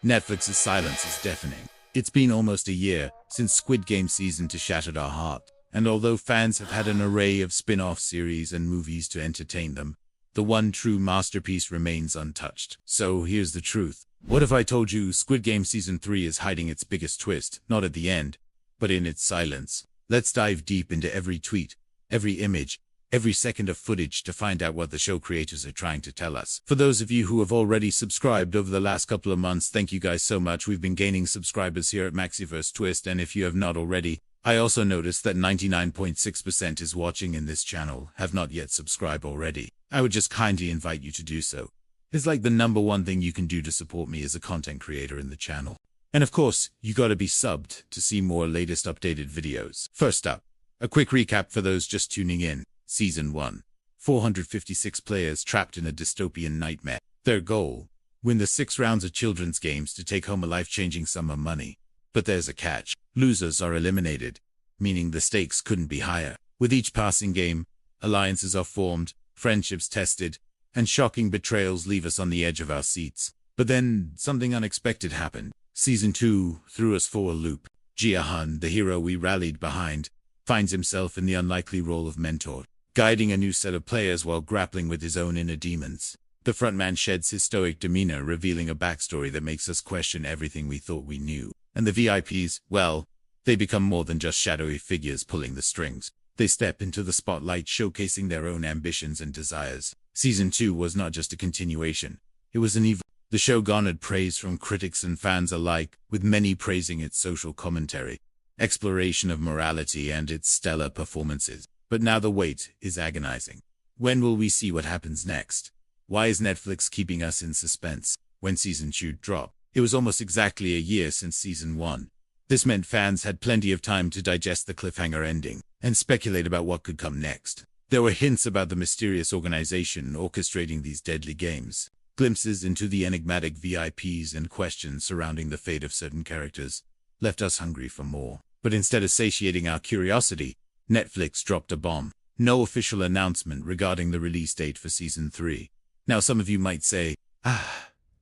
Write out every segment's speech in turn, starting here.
Netflix's silence is deafening. It's been almost a year since Squid Game Season 2 shattered our heart, and although fans have had an array of spin-off series and movies to entertain them, the one true masterpiece remains untouched. So here's the truth. What if I told you Squid Game Season 3 is hiding its biggest twist, not at the end, but in its silence? Let's dive deep into every tweet, every image, every second of footage to find out what the show creators are trying to tell us. For those of you who have already subscribed over the last couple of months, thank you guys so much. We've been gaining subscribers here at Maxiverse Twist, and if you have not already, I also noticed that 99.6% is watching in this channel have not yet subscribed already. I would just kindly invite you to do so. It's like the #1 thing you can do to support me as a content creator in the channel. And of course, you gotta be subbed to see more latest updated videos. First up, a quick recap for those just tuning in. Season 1. 456 players trapped in a dystopian nightmare. Their goal: win the 6 rounds of children's games to take home a life-changing sum of money. But there's a catch. Losers are eliminated, meaning the stakes couldn't be higher. With each passing game, alliances are formed, friendships tested, and shocking betrayals leave us on the edge of our seats. But then, something unexpected happened. Season 2 threw us for a loop. Gi-hun, the hero we rallied behind, finds himself in the unlikely role of mentor, guiding a new set of players while grappling with his own inner demons. The frontman sheds his stoic demeanor, revealing a backstory that makes us question everything we thought we knew. And the VIPs, well, they become more than just shadowy figures pulling the strings. They step into the spotlight, showcasing their own ambitions and desires. Season 2 was not just a continuation. It was an evolution. The show garnered praise from critics and fans alike, with many praising its social commentary, exploration of morality, and its stellar performances. But now the wait is agonizing. When will we see what happens next? Why is Netflix keeping us in suspense? When Season 2 dropped, it was almost exactly a year since Season 1. This meant fans had plenty of time to digest the cliffhanger ending and speculate about what could come next. There were hints about the mysterious organization orchestrating these deadly games, glimpses into the enigmatic VIPs, and questions surrounding the fate of certain characters left us hungry for more. But instead of satiating our curiosity, Netflix dropped a bomb. No official announcement regarding the release date for Season 3. Now some of you might say,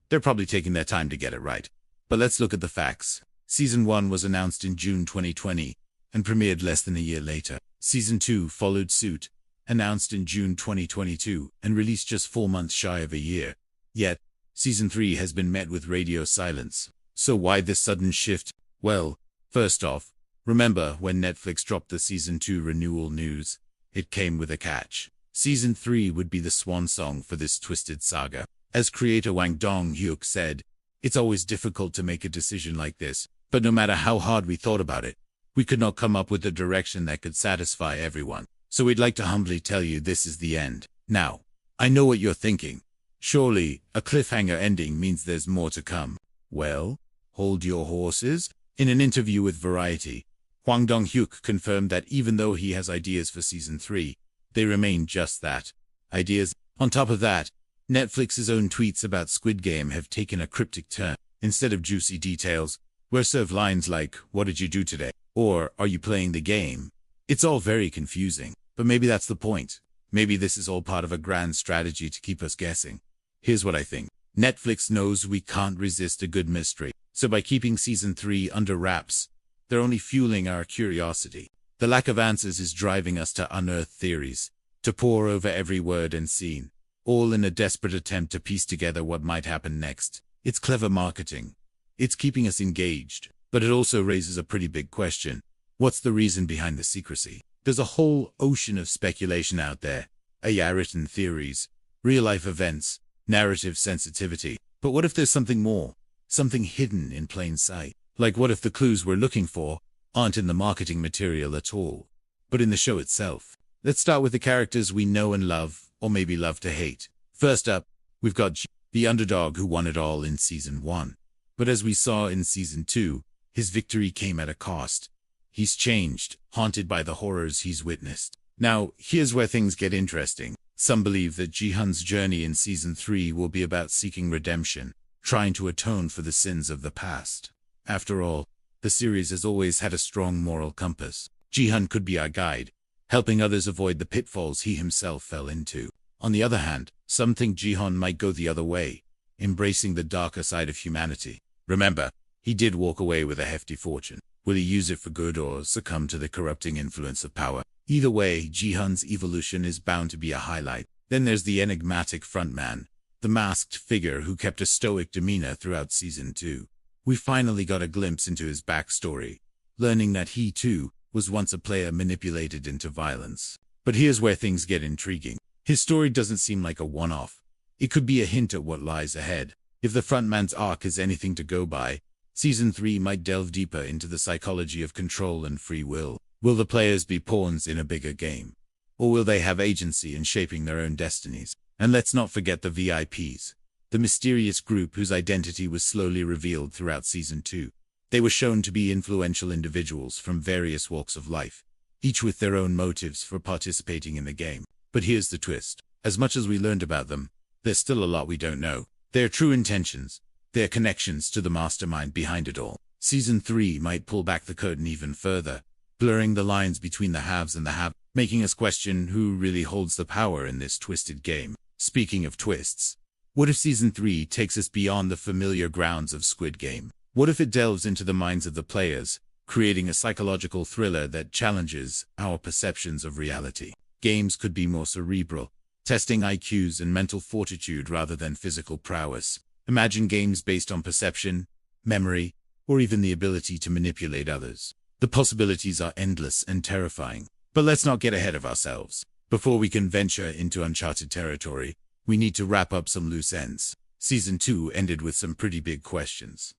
they're probably taking their time to get it right. But let's look at the facts. Season 1 was announced in June 2020 and premiered less than a year later. Season 2 followed suit, announced in June 2022 and released just 4 months shy of a year. Yet, Season 3 has been met with radio silence. So why this sudden shift? Well, first off, remember when Netflix dropped the Season 2 renewal news? It came with a catch. Season 3 would be the swan song for this twisted saga. As creator Hwang Dong-hyuk said, "It's always difficult to make a decision like this, but no matter how hard we thought about it, we could not come up with a direction that could satisfy everyone. So we'd like to humbly tell you this is the end." Now, I know what you're thinking. Surely, a cliffhanger ending means there's more to come. Well, hold your horses. In an interview with Variety, Hwang Dong-hyuk confirmed that even though he has ideas for Season 3, they remain just that, ideas. On top of that, Netflix's own tweets about Squid Game have taken a cryptic turn. Instead of juicy details, we're served lines like, "What did you do today?" or "Are you playing the game?" It's all very confusing, but maybe that's the point. Maybe this is all part of a grand strategy to keep us guessing. Here's what I think. Netflix knows we can't resist a good mystery, so by keeping Season 3 under wraps, they're only fueling our curiosity. The lack of answers is driving us to unearth theories, to pore over every word and scene, all in a desperate attempt to piece together what might happen next. It's clever marketing. It's keeping us engaged, but it also raises a pretty big question. What's the reason behind the secrecy? There's a whole ocean of speculation out there, written theories, real-life events, narrative sensitivity. But what if there's something more? Something hidden in plain sight? Like what if the clues we're looking for aren't in the marketing material at all, but in the show itself? Let's start with the characters we know and love, or maybe love to hate. First up, we've got Ji, the underdog who won it all in Season 1. But as we saw in Season 2, his victory came at a cost. He's changed, haunted by the horrors he's witnessed. Now, here's where things get interesting. Some believe that Ji-hun's journey in Season 3 will be about seeking redemption, trying to atone for the sins of the past. After all, the series has always had a strong moral compass. Ji-hun could be our guide, helping others avoid the pitfalls he himself fell into. On the other hand, some think Ji-hun might go the other way, embracing the darker side of humanity. Remember, he did walk away with a hefty fortune. Will he use it for good or succumb to the corrupting influence of power? Either way, gi-hun's evolution is bound to be a highlight. Then there's the enigmatic frontman, the masked figure who kept a stoic demeanor throughout Season 2. We finally got a glimpse into his backstory, learning that he, too, was once a player manipulated into violence. But here's where things get intriguing. His story doesn't seem like a one-off. It could be a hint at what lies ahead. If the frontman's arc is anything to go by, Season 3 might delve deeper into the psychology of control and free will. Will the players be pawns in a bigger game? Or will they have agency in shaping their own destinies? And let's not forget the VIPs, the mysterious group whose identity was slowly revealed throughout Season 2. They were shown to be influential individuals from various walks of life, each with their own motives for participating in the game. But here's the twist. As much as we learned about them, there's still a lot we don't know. Their true intentions, their connections to the mastermind behind it all. Season 3 might pull back the curtain even further, blurring the lines between the haves and the have, making us question who really holds the power in this twisted game. Speaking of twists, what if Season 3 takes us beyond the familiar grounds of Squid Game? What if it delves into the minds of the players, creating a psychological thriller that challenges our perceptions of reality? Games could be more cerebral, testing IQs and mental fortitude rather than physical prowess. Imagine games based on perception, memory, or even the ability to manipulate others. The possibilities are endless and terrifying. But let's not get ahead of ourselves. Before we can venture into uncharted territory, we need to wrap up some loose ends. Season 2 ended with some pretty big questions.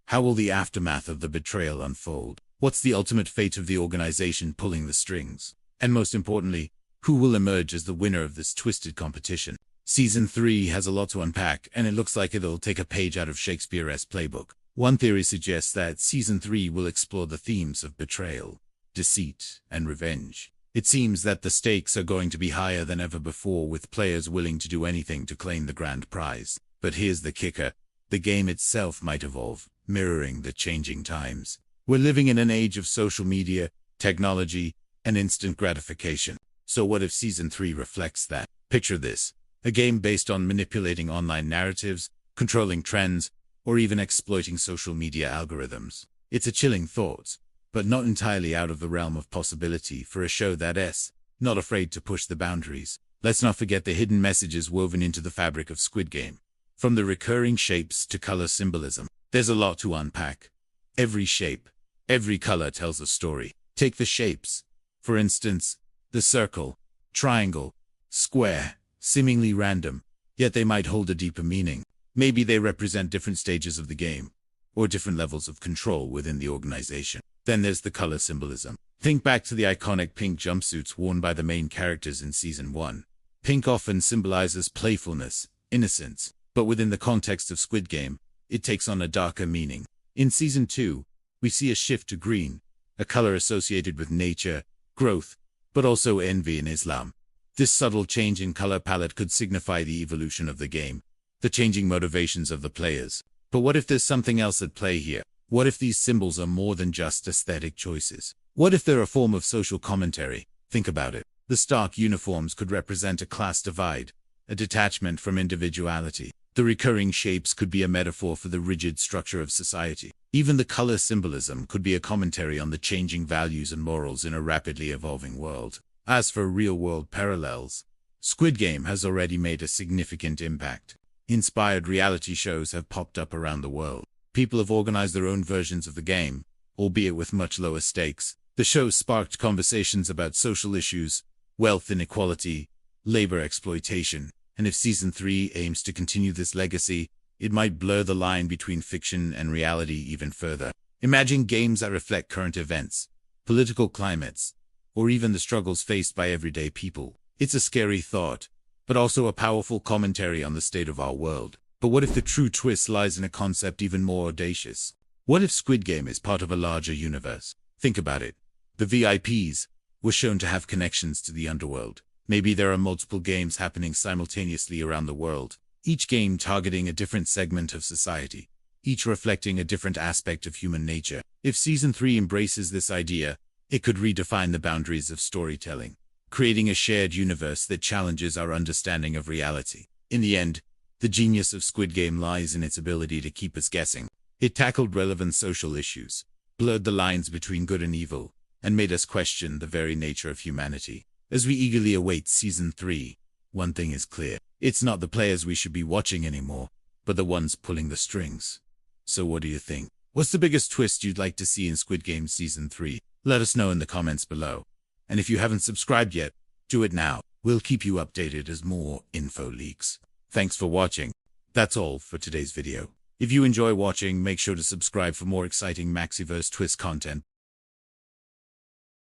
How will the aftermath of the betrayal unfold? What's the ultimate fate of the organization pulling the strings? And most importantly, who will emerge as the winner of this twisted competition? Season 3 has a lot to unpack, and it looks like it'll take a page out of Shakespeare's playbook. One theory suggests that Season 3 will explore the themes of betrayal, deceit, and revenge. It seems that the stakes are going to be higher than ever before, with players willing to do anything to claim the grand prize. But here's the kicker. The game itself might evolve, mirroring the changing times. We're living in an age of social media, technology, and instant gratification. So what if Season 3 reflects that? Picture this. A game based on manipulating online narratives, controlling trends, or even exploiting social media algorithms. It's a chilling thought, but not entirely out of the realm of possibility for a show that's not afraid to push the boundaries. Let's not forget the hidden messages woven into the fabric of Squid Game. From the recurring shapes to color symbolism, there's a lot to unpack. Every shape, every color tells a story. Take the shapes. For instance, the circle, triangle, square, seemingly random, yet they might hold a deeper meaning. Maybe they represent different stages of the game, or different levels of control within the organization. Then there's the color symbolism. Think back to the iconic pink jumpsuits worn by the main characters in Season 1. Pink often symbolizes playfulness, innocence, but within the context of Squid Game, it takes on a darker meaning. In Season 2, we see a shift to green, a color associated with nature, growth, but also envy in Islam. This subtle change in color palette could signify the evolution of the game, the changing motivations of the players. But what if there's something else at play here? What if these symbols are more than just aesthetic choices? What if they're a form of social commentary? Think about it. The stark uniforms could represent a class divide, a detachment from individuality. The recurring shapes could be a metaphor for the rigid structure of society. Even the color symbolism could be a commentary on the changing values and morals in a rapidly evolving world. As for real-world parallels, Squid Game has already made a significant impact. Inspired reality shows have popped up around the world. People have organized their own versions of the game, albeit with much lower stakes. The show sparked conversations about social issues, wealth inequality, labor exploitation, and if Season 3 aims to continue this legacy, it might blur the line between fiction and reality even further. Imagine games that reflect current events, political climates, or even the struggles faced by everyday people. It's a scary thought, but also a powerful commentary on the state of our world. But what if the true twist lies in a concept even more audacious? What if Squid Game is part of a larger universe? Think about it. The VIPs were shown to have connections to the underworld. Maybe there are multiple games happening simultaneously around the world, each game targeting a different segment of society, each reflecting a different aspect of human nature. If Season 3 embraces this idea, it could redefine the boundaries of storytelling, creating a shared universe that challenges our understanding of reality. In the end, the genius of Squid Game lies in its ability to keep us guessing. It tackled relevant social issues, blurred the lines between good and evil, and made us question the very nature of humanity. As we eagerly await Season 3, one thing is clear. It's not the players we should be watching anymore, but the ones pulling the strings. So what do you think? What's the biggest twist you'd like to see in Squid Game Season 3? Let us know in the comments below. And if you haven't subscribed yet, do it now. We'll keep you updated as more info leaks. Thanks for watching. That's all for today's video. If you enjoy watching, make sure to subscribe for more exciting Maxiverse twist content.